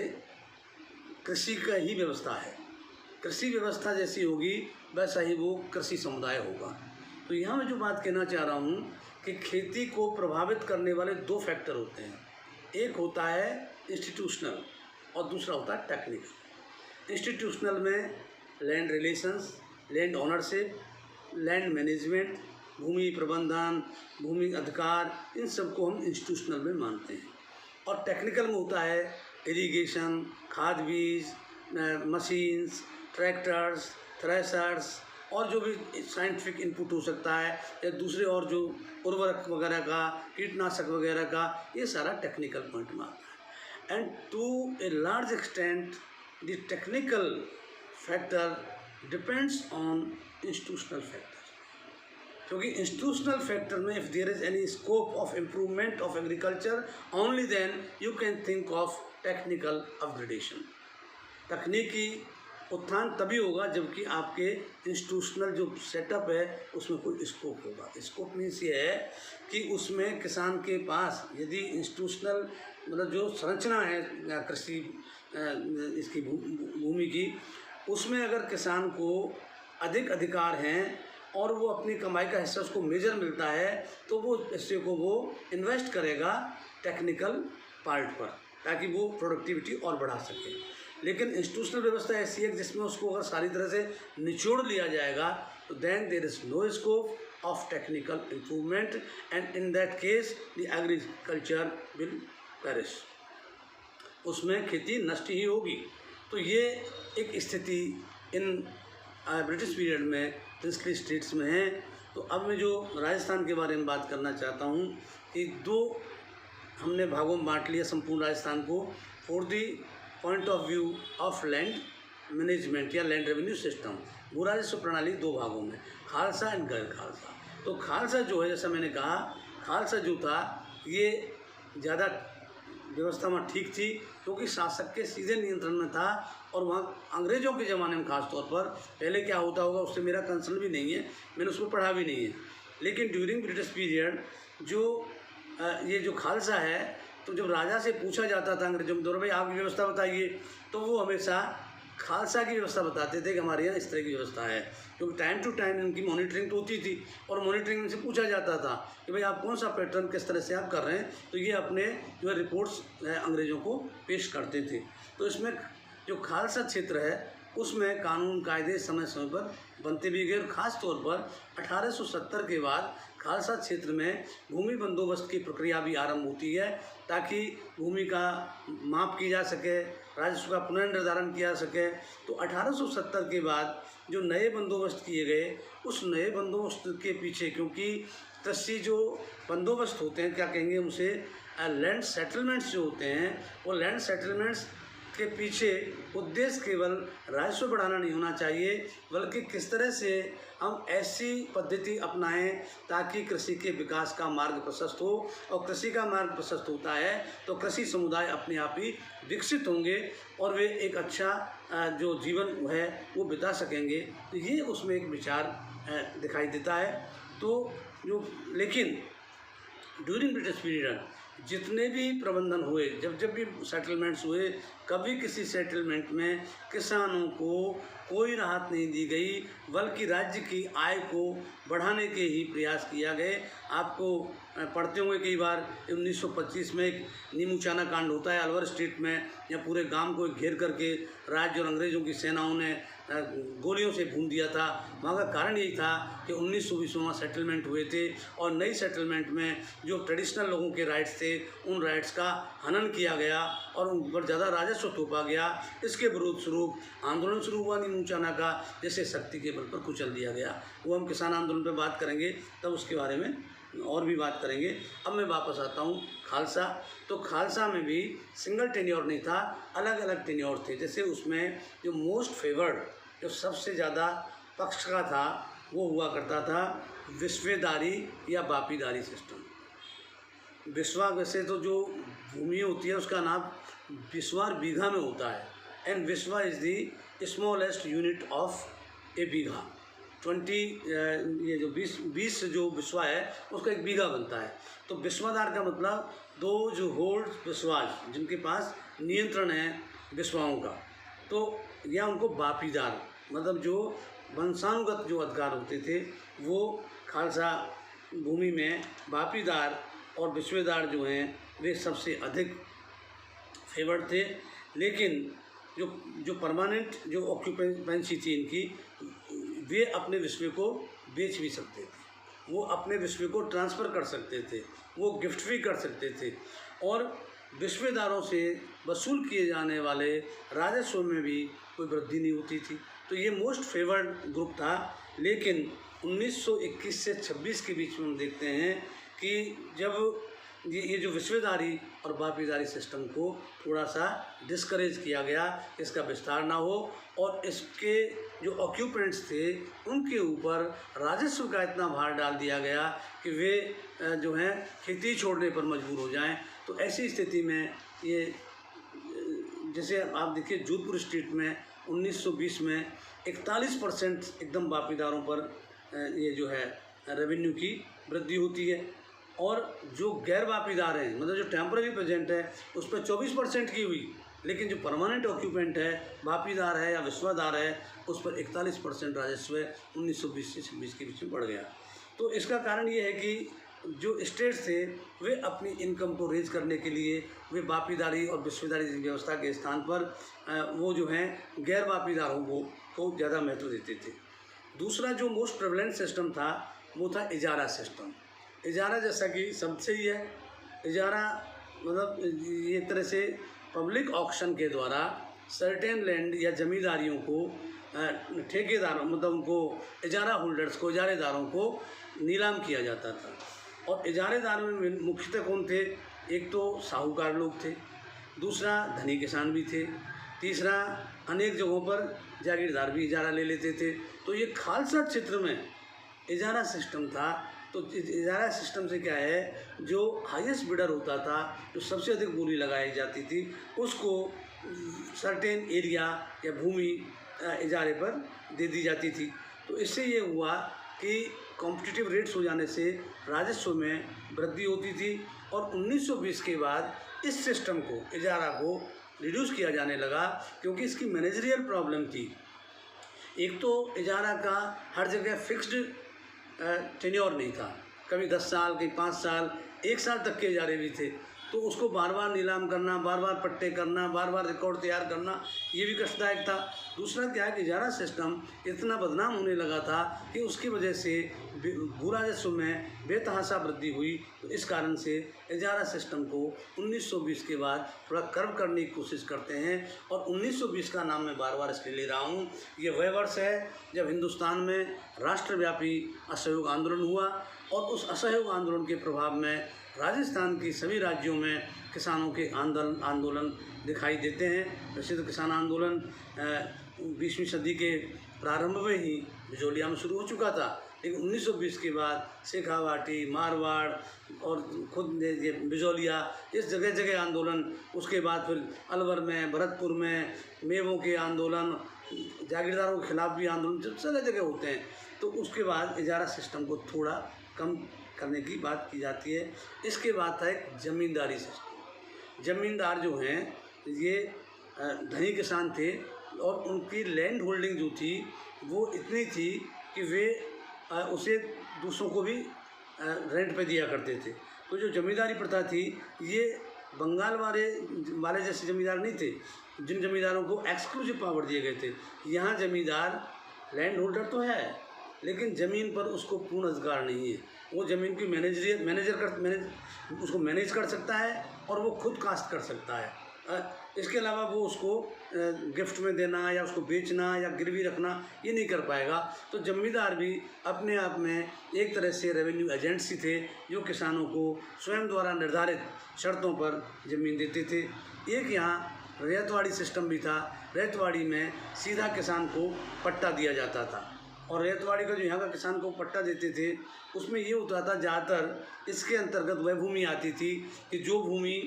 कृषि का ही व्यवस्था है। कृषि व्यवस्था जैसी होगी वैसा ही वो कृषि समुदाय होगा। तो यहाँ मैं जो बात कहना चाह रहा हूँ कि खेती को प्रभावित करने वाले 2 फैक्टर होते हैं। एक होता है इंस्टीट्यूशनल और दूसरा होता है टेक्निकल। इंस्टीट्यूशनल में land relations, land ownership, land management, भूमि प्रबंधन, भूमि अधिकार, इन सबको हम इंस्टीट्यूशनल में मानते हैं। और टेक्निकल में होता है इरिगेशन, खाद बीज, मशीन्स, ट्रैक्टर्स, थ्रेशर्स, और जो भी साइंटिफिक इनपुट हो सकता है या दूसरे और जो उर्वरक वगैरह का, कीटनाशक वगैरह का, ये सारा टेक्निकल पॉइंट में आता है। And to a large extent the technical factor depends on institutional factor, क्योंकि इंस्टीट्यूशनल फैक्टर में if there is any scope of improvement of agriculture only then you can think of technical upgradation. तकनीकी उत्थान तभी होगा जबकि आपके institutional जो setup है उसमें कोई स्कोप होगा। स्कोप मीन्स ये है कि उसमें किसान के पास यदि इंस्टीट्यूशनल मतलब जो संरचना है कृषि इसकी भूमि की, उसमें अगर किसान को अधिक अधिकार हैं और वो अपनी कमाई का हिस्सा उसको मेजर मिलता है तो वो हिस्से को वो इन्वेस्ट करेगा टेक्निकल पार्ट पर ताकि वो प्रोडक्टिविटी और बढ़ा सके। लेकिन इंस्टीट्यूशनल व्यवस्था ऐसी है जिसमें उसको अगर सारी तरह से निचोड़ लिया जाएगा तो then there is no scope of technical improvement and in that case the agriculture will perish, उसमें खेती नष्ट ही होगी। तो ये एक स्थिति इन ब्रिटिश पीरियड में प्रिंसली स्टेट्स में है। तो अब मैं जो राजस्थान के बारे में बात करना चाहता हूँ कि दो हमने भागों में बांट लिया संपूर्ण राजस्थान को for the point of view of land management या लैंड रेवेन्यू सिस्टम। भू राजस्व प्रणाली दो भागों में, खालसा एंड गैर खालसा। तो खालसा जो है, जैसा मैंने कहा, खालसा जो था ये ज़्यादा व्यवस्था में ठीक थी क्योंकि शासक के सीधे नियंत्रण में था और वहाँ अंग्रेज़ों के ज़माने में खास तौर पर, पहले क्या होता होगा उससे मेरा कंसर्न भी नहीं है, मैंने उसमें पढ़ा भी नहीं है। लेकिन ड्यूरिंग ब्रिटिश पीरियड जो ये जो खालसा है, तो जब राजा से पूछा जाता था अंग्रेजों के दौरान भाई आपकी व्यवस्था बताइए, तो वो हमेशा खालसा की व्यवस्था बताते थे कि हमारे यहाँ इस तरह की व्यवस्था है, क्योंकि टाइम टू टाइम इनकी मॉनिटरिंग तो होती थी और मॉनिटरिंग इनसे पूछा जाता था कि भाई आप कौन सा पैटर्न किस तरह से आप कर रहे हैं, तो ये अपने जो है रिपोर्ट्स अंग्रेज़ों को पेश करते थे। तो इसमें जो खालसा क्षेत्र है उसमें कानून कायदे समय समय पर बनते भी गए और ख़ास तौर पर 1870 के बाद खालसा क्षेत्र में भूमि बंदोबस्त की प्रक्रिया भी आरंभ होती है ताकि भूमि का माप की जा सके, राजस्व का पुनर्निर्धारण किया जा सके। तो 1870 के बाद जो नए बंदोबस्त किए गए, उस नए बंदोबस्त के पीछे, क्योंकि कृषि जो बंदोबस्त होते हैं, क्या कहेंगे उनसे, लैंड सेटलमेंट्स जो होते हैं, वो लैंड सेटलमेंट्स के पीछे उद्देश्य केवल राजस्व बढ़ाना नहीं होना चाहिए, बल्कि किस तरह से हम ऐसी पद्धति अपनाएं ताकि कृषि के विकास का मार्ग प्रशस्त हो। और कृषि का मार्ग प्रशस्त होता है तो कृषि समुदाय अपने आप ही विकसित होंगे और वे एक अच्छा जो जीवन है वो बिता सकेंगे। तो ये उसमें एक विचार दिखाई देता है। तो जो लेकिन ड्यूरिंग ब्रिटिश पीरियड जितने भी प्रबंधन हुए, जब भी सेटलमेंट्स हुए, कभी किसी सेटलमेंट में किसानों को कोई राहत नहीं दी गई, बल्कि राज्य की आय को बढ़ाने के ही प्रयास किया गए। आपको पढ़ते होंगे कई बार 1925 में एक नीमूचाना कांड होता है अलवर स्टेट में, या पूरे गांव को घेर करके राज्य और अंग्रेज़ों की सेनाओं ने गोलियों से भून दिया था। वहाँ का कारण यही था कि 1920 में सेटलमेंट हुए थे और नई सेटलमेंट में जो ट्रेडिशनल लोगों के राइट्स थे उन राइट्स का हनन किया गया और उन पर ज़्यादा राजस्व थोपा गया। इसके विरोध स्वरूप आंदोलन शुरू हुआ नीमूचाना का, जिसे शक्ति के बल पर कुचल दिया गया। वो हम किसान आंदोलन पर बात करेंगे तब उसके बारे में और भी बात करेंगे। अब मैं वापस आता हूँ खालसा। तो खालसा में भी सिंगल टेन्योर नहीं था, अलग अलग टेन्योर थे। जैसे उसमें जो मोस्ट फेवर्ड, जो सबसे ज़्यादा पक्ष का था, वो हुआ करता था विस्वेदारी या बापीदारी सिस्टम। विस्वा वैसे तो जो भूमि होती है उसका नाम विस्वार बीघा में होता है, and biswa is the smallest unit of a bigha. 20 ये जो 20 जो विस्वा है उसका एक बीघा बनता है। तो विस्वादार का मतलब दो जो होल्ड विश्वास, जिनके पास नियंत्रण है विस्वाओं का, तो या उनको बापीदार मतलब जो वंशानुगत जो अधिकार होते थे वो खालसा भूमि में बापीदार और विस्वेदार जो हैं वे सबसे अधिक फेवर्ड थे। लेकिन जो परमानेंट जो ऑक्यूपेंसी थी इनकी, वे अपने विस्वे को बेच भी सकते थे, वो अपने विस्वे को ट्रांसफ़र कर सकते थे, वो गिफ्ट भी कर सकते थे। और विस्वेदारों से वसूल किए जाने वाले राजस्व में भी कोई वृद्धि नहीं होती थी। तो ये मोस्ट फेवर्ड ग्रुप था। लेकिन 1921 से 26 के बीच में हम देखते हैं कि जब ये जो विस्वेदारी और बापीदारी सिस्टम को थोड़ा सा डिस्करेज किया गया, इसका विस्तार ना हो, और इसके जो ऑक्यूपेंट्स थे उनके ऊपर राजस्व का इतना भार डाल दिया गया कि वे जो हैं खेती छोड़ने पर मजबूर हो जाएं। तो ऐसी स्थिति में ये जैसे आप देखिए जोधपुर स्टेट में 1920 में 41% एकदम बापीदारों पर ये जो है रेवेन्यू की वृद्धि होती है, और जो गैर बापीदार हैं, मतलब जो टेम्पररी प्रेजेंट है, उस पर 24% की हुई। लेकिन जो परमानेंट ऑक्यूपेंट है, बापीदार है या विस्वादार है, उस पर 41% राजस्व 1920 से 26 के बीच में बढ़ गया। तो इसका कारण ये है कि जो स्टेट्स थे वे अपनी इनकम को रेज करने के लिए वे बापीदारी और विस्वेदारी व्यवस्था के स्थान पर वो जो हैं गैर बापीदारों को ज़्यादा महत्व देते थे। दूसरा जो मोस्ट प्रेवलेंट सिस्टम था वो था इजारा सिस्टम। इजारा जैसा कि सबसे ही है, इजारा मतलब ये एक तरह से पब्लिक ऑक्शन के द्वारा सर्टेन लैंड या ज़मींदारियों को ठेकेदारों मतलब उनको इजारा होल्डर्स को, इजारेदारों को नीलाम किया जाता था। और इजारेदार में मुख्यतः कौन थे? एक तो साहूकार लोग थे, दूसरा धनी किसान भी थे, तीसरा अनेक जगहों पर जागीरदार भी इजारा ले लेते थे। तो ये खालसा क्षेत्र में इजारा सिस्टम था। तो इजारा सिस्टम से क्या है, जो हाईएस्ट बिडर होता था, जो सबसे अधिक बोली लगाई जाती थी, उसको सर्टेन एरिया या भूमि इजारे पर दे दी जाती थी। तो इससे ये हुआ कि कॉम्पिटिटिव रेट्स हो जाने से राजस्व में वृद्धि होती थी। और 1920 के बाद इस सिस्टम को, इजारा को रिड्यूस किया जाने लगा, क्योंकि इसकी मैनेजरियल प्रॉब्लम थी। एक तो इजारा का हर जगह फिक्स्ड टेन्योर नहीं था, कभी 10 साल, कभी 5 साल, 1 साल तक के इजारे भी थे। तो उसको बार बार नीलाम करना, बार बार पट्टे करना, बार बार रिकॉर्ड तैयार करना, ये भी कष्टदायक था। दूसरा क्या है कि इजारा सिस्टम इतना बदनाम होने लगा था कि उसकी वजह से भू राजस्व में बेतहाशा वृद्धि हुई। तो इस कारण से इजारा सिस्टम को 1920 के बाद थोड़ा कर्व करने की कोशिश करते हैं। और 1920 का नाम मैं बार बार इसलिए ले रहा हूँ, ये वह वर्ष है जब हिंदुस्तान में राष्ट्रव्यापी असहयोग आंदोलन हुआ, और उस असहयोग आंदोलन के प्रभाव में राजस्थान की सभी राज्यों में किसानों के आंदोलन दिखाई देते हैं। वैसे तो किसान आंदोलन 20वीं सदी के प्रारंभ में ही बिजोलिया में शुरू हो चुका था, लेकिन 1920 के बाद शेखावाटी, मारवाड़ और खुद ये बिजोलिया, इस जगह जगह आंदोलन, उसके बाद फिर अलवर में, भरतपुर में मेवों के आंदोलन, जागीरदारों के खिलाफ भी आंदोलन जब जगह जगह होते हैं। तो उसके बाद इजारा सिस्टम को थोड़ा कम करने की बात की जाती है। इसके बाद था एक ज़मींदारी सिस्टम। ज़मींदार जो हैं ये धनी किसान थे, और उनकी लैंड होल्डिंग जो थी वो इतनी थी कि वे उसे दूसरों को भी रेंट पे दिया करते थे। तो जो ज़मींदारी प्रथा थी, ये बंगाल वाले जैसे ज़मींदार नहीं थे, जिन ज़मींदारों को एक्सक्लूसिव पावर दिए गए थे। यहाँ ज़मींदार लैंड होल्डर तो है, लेकिन ज़मीन पर उसको पूर्ण अधिकार नहीं है। वो ज़मीन की उसको मैनेज कर सकता है, और वो खुद कास्ट कर सकता है। इसके अलावा वो उसको गिफ्ट में देना या उसको बेचना या गिरवी रखना ये नहीं कर पाएगा। तो जमींदार भी अपने आप में एक तरह से रेवेन्यू एजेंट्स ही थे, जो किसानों को स्वयं द्वारा निर्धारित शर्तों पर ज़मीन देते थे। एक यहाँ रैयतवाड़ी सिस्टम भी था। रैयतवाड़ी में सीधा किसान को पट्टा दिया जाता था, और रैयतवाड़ी का जो यहाँ का किसान को पट्टा देते थे, उसमें ये होता था ज़्यादातर इसके अंतर्गत वह भूमि आती थी कि जो भूमि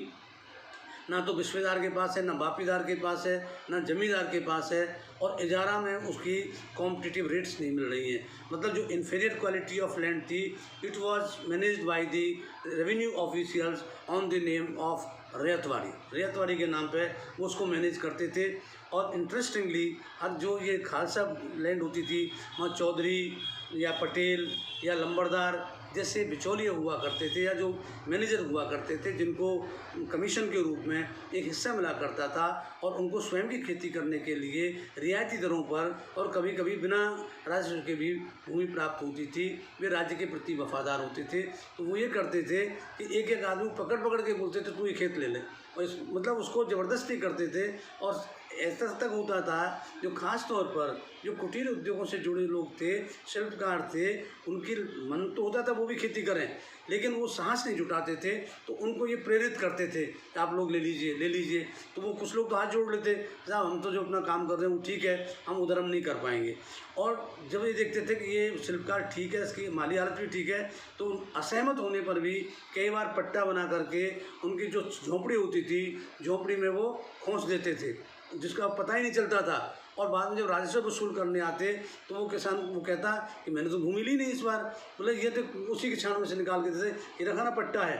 ना तो विस्वेदार के पास है, ना बापीदार के पास है, ना जमींदार के पास है, और इजारा में उसकी कॉम्पिटिटिव रेट्स नहीं मिल रही हैं। मतलब जो इन्फीरियर क्वालिटी ऑफ लैंड थी, it was managed by the revenue officials on the name of ryotwari. Ryotwari के नाम पे वो उसको मैनेज करते थे। और इंटरेस्टिंगली हर जो ये खालसा लैंड होती थी, वहाँ चौधरी या पटेल या लंबरदार जैसे बिचौलिए हुआ करते थे, या जो मैनेजर हुआ करते थे, जिनको कमीशन के रूप में एक हिस्सा मिला करता था, और उनको स्वयं की खेती करने के लिए रियायती दरों पर और कभी कभी बिना राजस्व के भी भूमि प्राप्त होती थी। वे राज्य के प्रति वफादार होते थे। तो वो ये करते थे कि एक एक आदमी पकड़ पकड़ के बोलते थे तू ये खेत ले ले, और मतलब उसको ज़बरदस्ती करते थे, और ऐसा तक होता था, जो खास तौर पर जो कुटीर उद्योगों से जुड़े लोग थे, शिल्पकार थे, उनकी मन तो होता था वो भी खेती करें, लेकिन वो साहस नहीं जुटाते थे। तो उनको ये प्रेरित करते थे कि आप लोग ले लीजिए, ले लीजिए। तो वो कुछ लोग तो हाथ जोड़ लेते, साहब हम तो जो अपना काम कर रहे हैं वो ठीक है, हम उधर हम नहीं कर पाएंगे। और जब ये देखते थे कि ये शिल्पकार ठीक है, इसकी माली हालत भी ठीक है, तो असहमत होने पर भी कई बार पट्टा बना करके उनकी जो झोंपड़ी होती थी, झोंपड़ी में वो खोस देते थे, जिसका पता ही नहीं चलता था। और बाद में जब राजस्व वसूल करने आते तो वो किसान वो कहता कि मैंने तो भूमि ली नहीं इस बार, बोले ये तो उसी के छान में से निकाल के देते, ये रखा ना पट्टा है।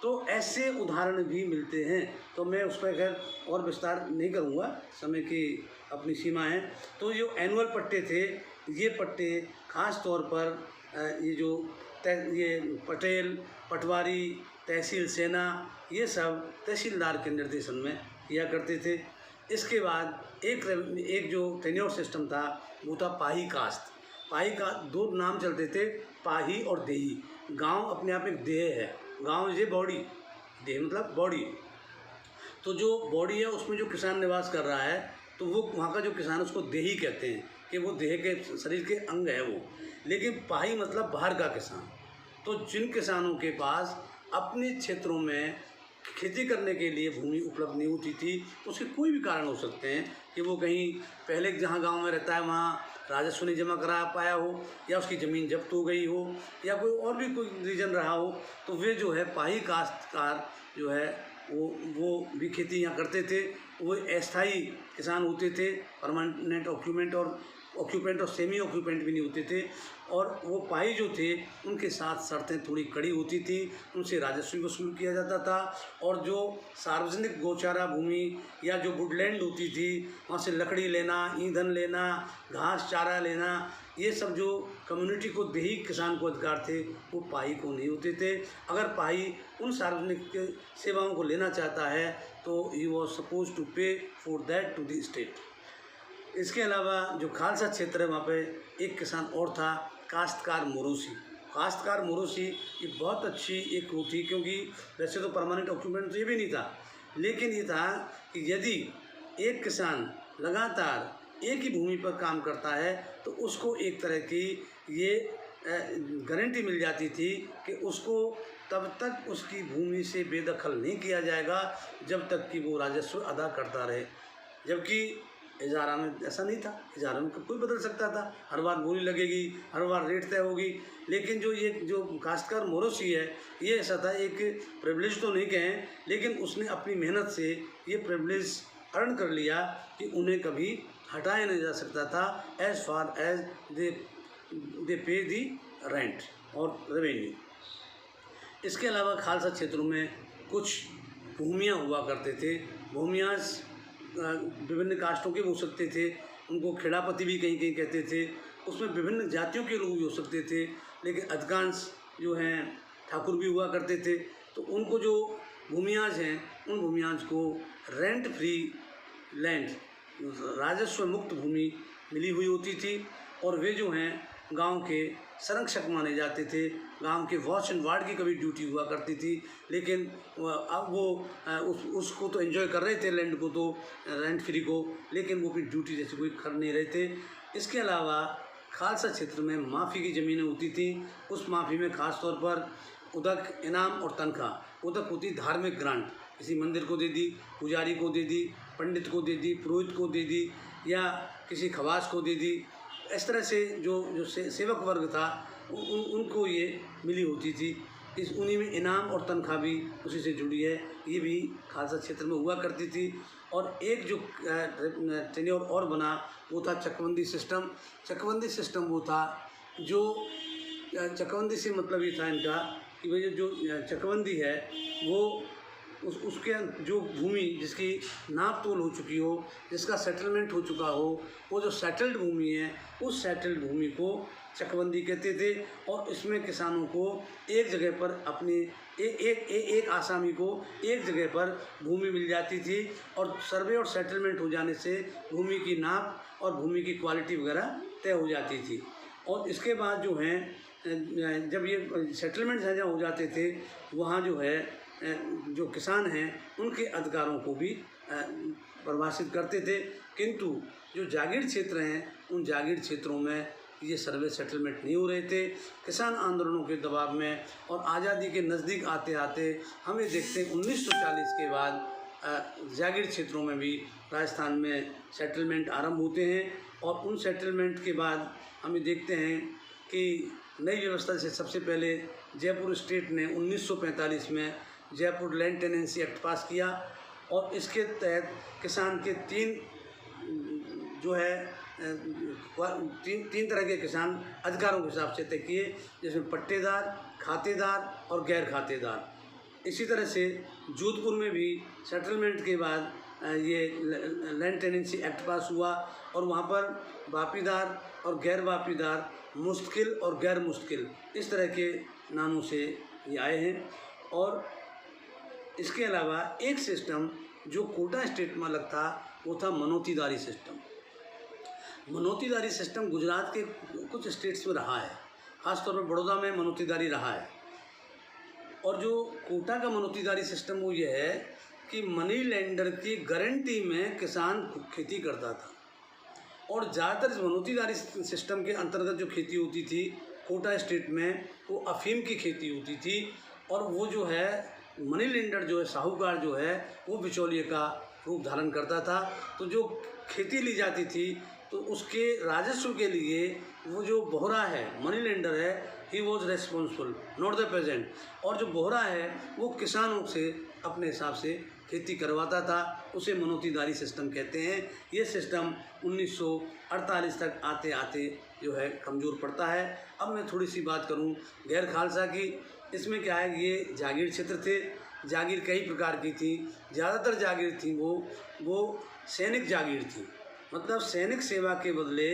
तो ऐसे उदाहरण भी मिलते हैं। तो मैं उस पर खैर और विस्तार नहीं करूँगा, समय की अपनी सीमा है। तो जो एनुअल पट्टे थे, ये पट्टे खास तौर पर ये पटेल, पटवारी, तहसील सेना, ये सब तहसीलदार के निर्देशन में किया करते थे। इसके बाद एक जो टेन्योर सिस्टम था वो था पाही कास्त। पाही का दो नाम चलते थे, पाही और देही। गांव अपने आप एक देह है, गांव ये बॉडी, देह मतलब बॉडी। तो जो बॉडी है उसमें जो किसान निवास कर रहा है, तो वो वहाँ का जो किसान है उसको देही कहते हैं, कि वो देह के शरीर के अंग है वो। लेकिन पाही मतलब बाहर का किसान। तो जिन किसानों के पास अपने क्षेत्रों में खेती करने के लिए भूमि उपलब्ध नहीं होती थी, तो उसके कोई भी कारण हो सकते हैं कि वो कहीं पहले जहाँ गांव में रहता है वहाँ राजस्व नहीं जमा करा पाया हो, या उसकी ज़मीन जब्त हो गई हो, या कोई और भी कोई रीज़न रहा हो, तो वे जो है पाही काश्तकार जो है वो भी खेती यहाँ करते थे। वो अस्थाई किसान होते थे, परमानेंट ऑक्यूपेंट और सेमी ऑक्यूपेंट भी नहीं होते थे। और वो पाई जो थे उनके साथ शर्तें थोड़ी कड़ी होती थी, उनसे राजस्व वसूल किया जाता था। और जो सार्वजनिक गौचारा भूमि या जो वुडलैंड होती थी, वहाँ से लकड़ी लेना, ईंधन लेना, घास चारा लेना, ये सब जो कम्युनिटी को देही किसान को अधिकार थे, वो पाई को नहीं होते थे। अगर पाई उन सार्वजनिक सेवाओं को लेना चाहता है तो he was suppose to pay for that to the state. इसके अलावा जो खालसा क्षेत्र है, वहाँ पे एक किसान और था, काश्तकार मोरोसी। काश्तकार मोरोसी ये बहुत अच्छी एक वो थी, क्योंकि वैसे तो परमानेंट ऑक्यूपेंट तो ये भी नहीं था, लेकिन ये था कि यदि एक किसान लगातार एक ही भूमि पर काम करता है तो उसको एक तरह की ये गारंटी मिल जाती थी कि उसको तब तक उसकी भूमि से बेदखल नहीं किया जाएगा जब तक कि वो राजस्व अदा करता रहे। जबकि इजारा में ऐसा नहीं था, इजारा में कोई बदल सकता था, हर बार बोली लगेगी, हर बार रेट तय होगी। लेकिन जो काश्तकार मोरोसी है, ये ऐसा था, एक प्रिविलेज तो नहीं कहें, लेकिन उसने अपनी मेहनत से ये प्रिविलेज अर्न कर लिया कि उन्हें कभी हटाया नहीं जा सकता था, एज फार एज दे पे दी रेंट और रेवेन्यू। इसके अलावा खालसा क्षेत्रों में कुछ भूमियाँ हुआ करते थे। भूमियाँ विभिन्न कास्टों के हो सकते थे, उनको खेड़ापति भी कहीं कहीं कहते थे। उसमें विभिन्न जातियों के लोग भी हो सकते थे, लेकिन अधिकांश जो हैं ठाकुर भी हुआ करते थे। तो उनको जो भूमियाज हैं, उन भूमियाज को रेंट फ्री लैंड, राजस्व मुक्त भूमि मिली हुई होती थी। और वे जो हैं गांव के संरक्षक माने जाते थे। गांव के वॉच एंड वार्ड की कभी ड्यूटी हुआ करती थी, लेकिन अब वो उसको तो एंजॉय कर रहे थे, लैंड को तो, रेंट फ्री को, लेकिन वो भी ड्यूटी जैसे कोई कर नहीं रहे थे। इसके अलावा खालसा क्षेत्र में माफ़ी की ज़मीनें होती थी। उस माफ़ी में ख़ास तौर पर उदक, इनाम और तनख्वाह। उदक होती धार्मिक ग्रांट, किसी मंदिर को दे दी, पुजारी को दे दी, पंडित को दे दी, पुरोहित को दे दी, या किसी खवास को दे दी। इस तरह से जो सेवक वर्ग था उनको ये मिली होती थी। उन्हीं में इनाम और तनख्वाह भी उसी से जुड़ी है, ये भी खालसा क्षेत्र में हुआ करती थी। और एक जो टेन्योर और बना वो था चकबंदी सिस्टम। चकबंदी सिस्टम वो था जो, चकबंदी से मतलब ये था इनका कि भाई जो चकबंदी है वो उसके जो भूमि जिसकी नाप तोल हो चुकी हो, जिसका सेटलमेंट हो चुका हो, वो जो सेटल्ड भूमि है, उस सेटल्ड भूमि को चकबंदी कहते थे। और इसमें किसानों को एक जगह पर अपने एक आसामी को एक जगह पर भूमि मिल जाती थी। और सर्वे और सेटलमेंट हो जाने से भूमि की नाप और भूमि की क्वालिटी वगैरह तय हो जाती थी। और इसके बाद जो हैं जब ये सेटलमेंट जहाँ हो जाते थे, वहाँ जो है जो किसान हैं उनके अधिकारों को भी परिभाषित करते थे, किंतु जो जागीर क्षेत्र हैं उन जागीर क्षेत्रों में ये सर्वे सेटलमेंट नहीं हो रहे थे। किसान आंदोलनों के दबाव में और आज़ादी के नज़दीक आते आते हमें देखते हैं 1940 के बाद जागीर क्षेत्रों में भी राजस्थान में सेटलमेंट आरंभ होते हैं। और उन सेटलमेंट के बाद हमें देखते हैं कि नई व्यवस्था से सबसे पहले जयपुर स्टेट ने 1945 में जयपुर लैंड टेनेंसी एक्ट पास किया और इसके तहत किसान के तीन तरह के किसान अधिकारों के हिसाब से तय किए, जिसमें पट्टेदार, खातेदार और गैर खातेदार। इसी तरह से जोधपुर में भी सेटलमेंट के बाद ये लैंड टेनेंसी एक्ट पास हुआ और वहाँ पर वापीदार और गैर वापीदार, मुश्किल और गैर मुश्किल, इस तरह के नामों से ये आए हैं। और इसके अलावा एक सिस्टम जो कोटा स्टेट में अलग था वो था मनोतीदारी सिस्टम। मनोतीदारी सिस्टम गुजरात के कुछ स्टेट्स में रहा है, ख़ासतौर पर बड़ौदा में मनोतीदारी रहा है। और जो कोटा का मनोतीदारी सिस्टम वो ये है कि मनी लेंडर की गारंटी में किसान खेती करता था और ज़्यादातर इस मनोतीदारी सिस्टम के अंतर्गत जो खेती होती थी कोटा स्टेट में वो अफीम की खेती होती थी। और वो जो है मनी लेंडर जो है, साहूकार जो है, वो बिचौलिए का रूप धारण करता था। तो जो खेती ली जाती थी तो उसके राजस्व के लिए वो जो बोहरा है, मनी लेंडर है, he was responsible not the peasant. और जो बोहरा है वो किसानों से अपने हिसाब से खेती करवाता था, उसे मनोतीदारी सिस्टम कहते हैं। ये सिस्टम 1948 तक आते आते जो है कमज़ोर पड़ता है। अब मैं थोड़ी सी बात करूं गैर खालसा की। इसमें क्या है, ये जागीर क्षेत्र थे। जागीर कई प्रकार की थी, ज़्यादातर जागीर थी वो सैनिक जागीर थी। मतलब सैनिक सेवा के बदले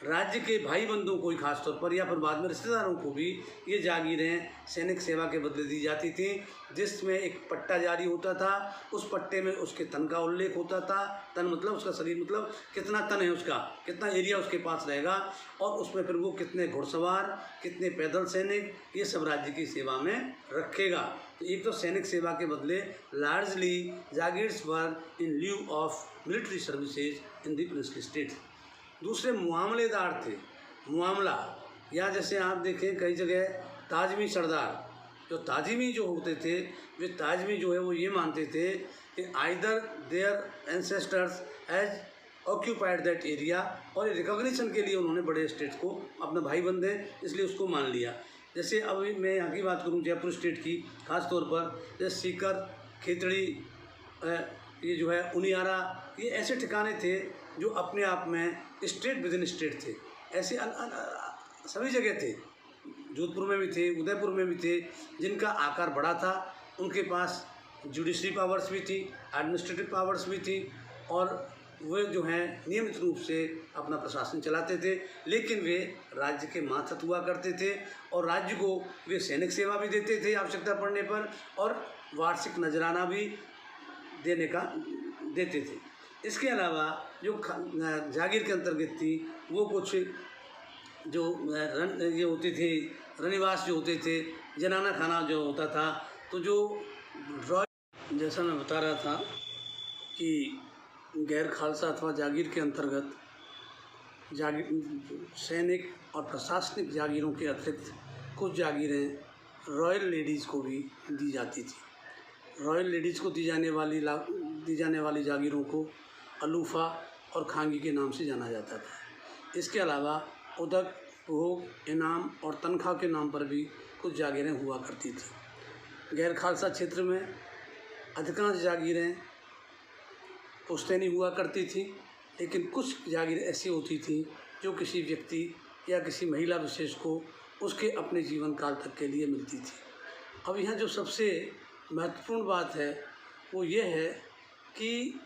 राज्य के भाई बंधुओं को ही खास तौर पर या फिर बाद में रिश्तेदारों को भी ये जागीरें सैनिक सेवा के बदले दी जाती थी, जिसमें एक पट्टा जारी होता था। उस पट्टे में उसके तन का उल्लेख होता था। तन मतलब उसका शरीर, मतलब कितना तन है उसका, कितना एरिया उसके पास रहेगा, और उसमें फिर वो कितने घुड़सवार, कितने पैदल सैनिक, ये सब राज्य की सेवा में रखेगा। तो एक तो सैनिक सेवा के बदले largely jagirs were in lieu of military services in the princely state. दूसरे मुआमलेदार थे। मुआमला, या जैसे आप देखें कई जगह ताजमी सरदार, जो ताजिमी जो होते थे, वे ताजमी जो है वो ये मानते थे कि either their ancestors as occupied that area, और रिकॉग्निशन के लिए उन्होंने बड़े स्टेट को अपना भाई बंधे, इसलिए उसको मान लिया। जैसे अभी मैं यहाँ की बात करूँ जयपुर स्टेट की, खास तौर पर जैसे सीकर, खेतड़ी, ये जो है उनियारा, ये ऐसे ठिकाने थे जो अपने आप में स्टेट विद इन स्टेट थे। ऐसे सभी जगह थे, जोधपुर में भी थे, उदयपुर में भी थे, जिनका आकार बड़ा था। उनके पास जुडिशरी पावर्स भी थी, एडमिनिस्ट्रेटिव पावर्स भी थी, और वे जो हैं नियमित रूप से अपना प्रशासन चलाते थे। लेकिन वे राज्य के मातहत हुआ करते थे और राज्य को वे सैनिक सेवा भी देते थे आवश्यकता पड़ने पर, और वार्षिक नजराना भी देते थे। इसके अलावा जो जागीर के अंतर्गत थी वो कुछ जो ये होते थे, रनिवास जो होते थे, जनाना खाना जो होता था, तो जो जैसा मैं बता रहा था कि गैर खालसा अथवा जागीर के अंतर्गत सैनिक और प्रशासनिक जागीरों के अतिरिक्त कुछ जागीरें रॉयल लेडीज़ को भी दी जाती थी। रॉयल लेडीज़ को दी जाने वाली जागीरों को अलूफ़ा और खांगी के नाम से जाना जाता था। इसके अलावा उदक, भोग, इनाम और तनख्वाह के नाम पर भी कुछ जागीरें हुआ करती थी। गैर खालसा क्षेत्र में अधिकांश जागीरें पुश्तैनी हुआ करती थी, लेकिन कुछ जागीरें ऐसी होती थी जो किसी व्यक्ति या किसी महिला विशेष को उसके अपने जीवन काल तक के लिए मिलती थी। अब यहाँ जो सबसे महत्वपूर्ण बात है वो ये है कि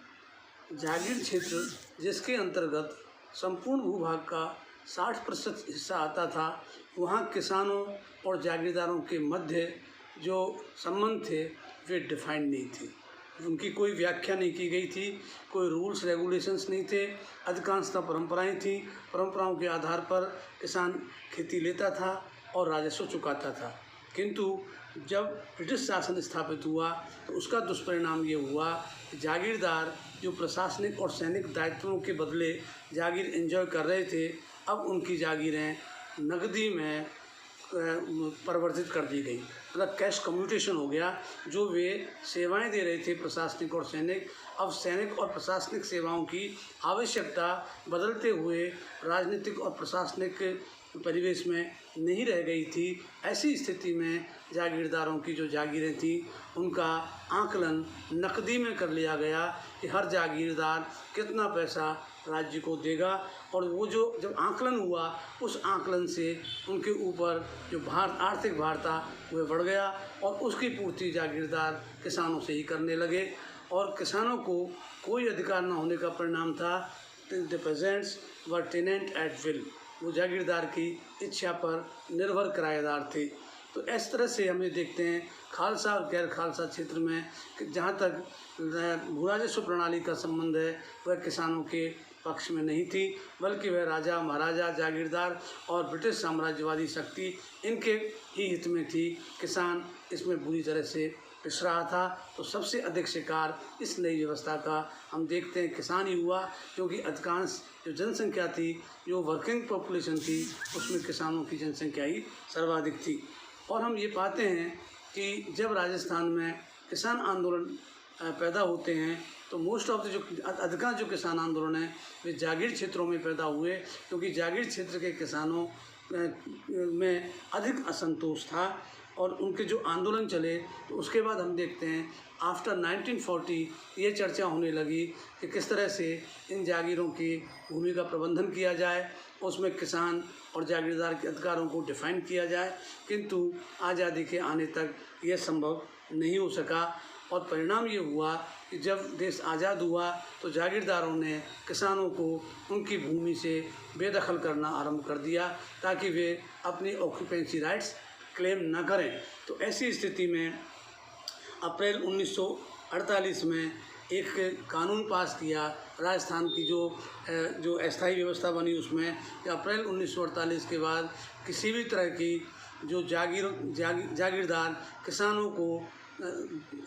जागीर क्षेत्र जिसके अंतर्गत संपूर्ण भूभाग का 60% हिस्सा आता था, वहाँ किसानों और जागीरदारों के मध्य जो संबंध थे वे डिफाइंड नहीं थे। उनकी कोई व्याख्या नहीं की गई थी, कोई रूल्स रेगुलेशंस नहीं थे, अधिकांशतः परंपराएं थी। परंपराओं के आधार पर किसान खेती लेता था और राजस्व चुकाता था। किंतु जब ब्रिटिश शासन स्थापित हुआ तो उसका दुष्परिणाम ये हुआ कि जागीरदार जो प्रशासनिक और सैनिक दायित्वों के बदले जागीर एंजॉय कर रहे थे, अब उनकी जागीरें नकदी में परिवर्तित कर दी गई, मतलब कैश कम्यूटेशन हो गया। जो वे सेवाएं दे रहे थे प्रशासनिक और सैनिक, अब सैनिक और प्रशासनिक सेवाओं की आवश्यकता बदलते हुए राजनीतिक और प्रशासनिक परिवेश में नहीं रह गई थी। ऐसी स्थिति में जागीरदारों की जो जागीरें थी उनका आकलन नकदी में कर लिया गया कि हर जागीरदार कितना पैसा राज्य को देगा, और वो जो जब आकलन हुआ उस आकलन से उनके ऊपर जो आर्थिक भार था वह बढ़ गया, और उसकी पूर्ति जागीरदार किसानों से ही करने लगे, और किसानों को कोई अधिकार न होने का परिणाम था। The peasants were tenant at will, वो जागीरदार की इच्छा पर निर्भर किराएदार थे। तो इस तरह से हम ये देखते हैं खालसा और गैर खालसा क्षेत्र में कि जहाँ तक भू राजस्व प्रणाली का संबंध है वह किसानों के पक्ष में नहीं थी, बल्कि वह राजा महाराजा, जागीरदार और ब्रिटिश साम्राज्यवादी शक्ति इनके ही हित में थी। किसान इसमें बुरी तरह से पिस रहा था। तो सबसे अधिक शिकार इस नई व्यवस्था का हम देखते हैं किसान ही हुआ, क्योंकि अधिकांश जो जनसंख्या थी, जो वर्किंग पॉपुलेशन थी, उसमें किसानों की जनसंख्या ही सर्वाधिक थी। और हम ये पाते हैं कि जब राजस्थान में किसान आंदोलन पैदा होते हैं तो मोस्ट ऑफ द जो अधिकांश जो किसान आंदोलन हैं वे जागीर क्षेत्रों में पैदा हुए, क्योंकि जागीर क्षेत्र के किसानों में अधिक असंतोष था और उनके जो आंदोलन चले। तो उसके बाद हम देखते हैं आफ्टर 1940 ये चर्चा होने लगी कि किस तरह से इन जागीरों की भूमि का प्रबंधन किया जाए, उसमें किसान और जागीरदार के अधिकारों को डिफाइन किया जाए, किंतु आज़ादी के आने तक यह संभव नहीं हो सका। और परिणाम ये हुआ कि जब देश आज़ाद हुआ तो जागीरदारों ने किसानों को उनकी भूमि से बेदखल करना आरंभ कर दिया ताकि वे अपनी ऑक्यूपेंसी राइट्स क्लेम न करें। तो ऐसी स्थिति में अप्रैल 1948 में एक कानून पास किया राजस्थान की जो अस्थायी व्यवस्था बनी उसमें कि अप्रैल 1948 के बाद किसी भी तरह की जो जागीरदार किसानों को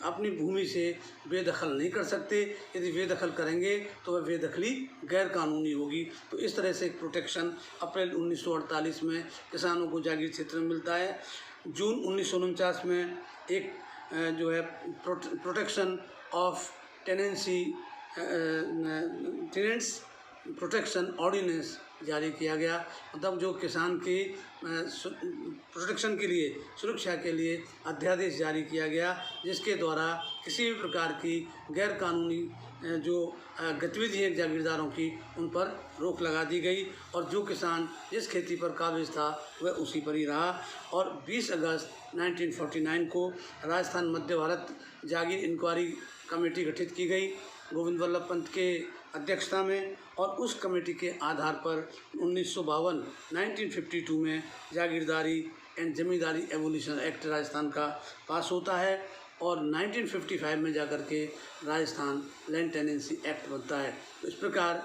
अपनी भूमि से बेदखल नहीं कर सकते। यदि बेदखल करेंगे तो वह बेदखली गैर कानूनी होगी। तो इस तरह से एक प्रोटेक्शन अप्रैल 1948 में किसानों को जागीर क्षेत्र में मिलता है। जून 1949 में एक जो है protection of tenants protection ordinance जारी किया गया। मतलब जो किसान की प्रोटेक्शन के लिए, सुरक्षा के लिए अध्यादेश जारी किया गया, जिसके द्वारा किसी भी प्रकार की गैर कानूनी जो गतिविधि है जागीरदारों की उन पर रोक लगा दी गई, और जो किसान जिस खेती पर काबिज था वह उसी पर ही रहा। और 20 अगस्त 1949 को राजस्थान मध्य भारत जागीर इंक्वायरी कमेटी गठित की गई गोविंद वल्लभ पंत के अध्यक्षता में, और उस कमेटी के आधार पर 1952 में Jagirdari and Zamindari Abolition Act Rajasthan का पास होता है, और 1955 में जाकर के राजस्थान लैंड टेनेंसी एक्ट बनता है। तो इस प्रकार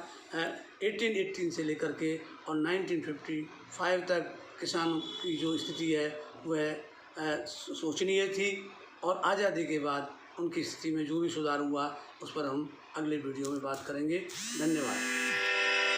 1818 से लेकर के और 1955 तक किसानों की जो स्थिति है वह शोचनीय थी, और आज़ादी के बाद उनकी स्थिति में जो भी सुधार हुआ उस पर हम अगले वीडियो में बात करेंगे। धन्यवाद।